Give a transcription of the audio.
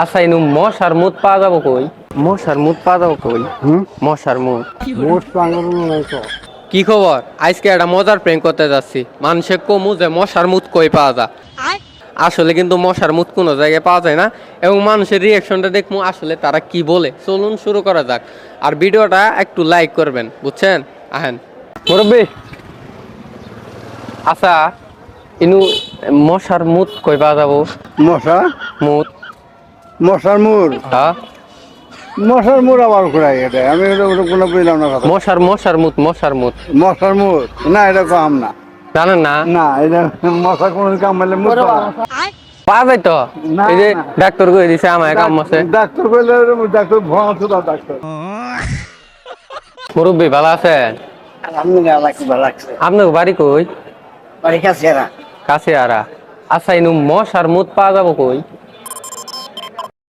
আচ্ছা ইনু মশার মুত পাওয়া যাবো কই? মশার মুত পাওয়া যাবো কই? মশার মুত। মোট পাঙ্গল নাই তো। কি খবর? আজকে একটা মজার প্র্যাঙ্ক করতে যাচ্ছি। মানুষে কমু যে মশার মুত কই পাওয়া যায়। আসলে কিন্তু মশার মুত কোনো জায়গায় পাওয়া যায় না এবং মানুষের রিয়াকশনটা দেখবো আসলে তারা কি বলে। চলুন শুরু করা যাক। আর ভিডিওটা একটু লাইক করবেন, বুঝছেন? আহেন মুরব্বি। আচ্ছা ইনু মশার মুত কই পাওয়া যাবো? মশা মুত। মশার মুর হ্যাঁ মশার মুর আবার ঘুরাই এটা আমি ওটা কোনো বুঝলাম না কথা। মশার মুত মশার মুত মশার মুর না এটা কম না। জানেন না? না এটা মশা কোনো কামড়ালে মুর পাওয়া যায় তো। না, এই যে না। ডাক্তার কই দিছে আমায় কাম আছে। ডাক্তার কইলে ডাক্তার ভয় আছে ডাক্তার। মুরব্বি ভালো আছেন? আলহামদুলিল্লাহ ভালো লাগছে। আপনার বাড়ি কই? বাড়ি কাছে এরা কাছে আরা। আচ্ছা ইনু মশার মুত পাওয়া যাবো কই?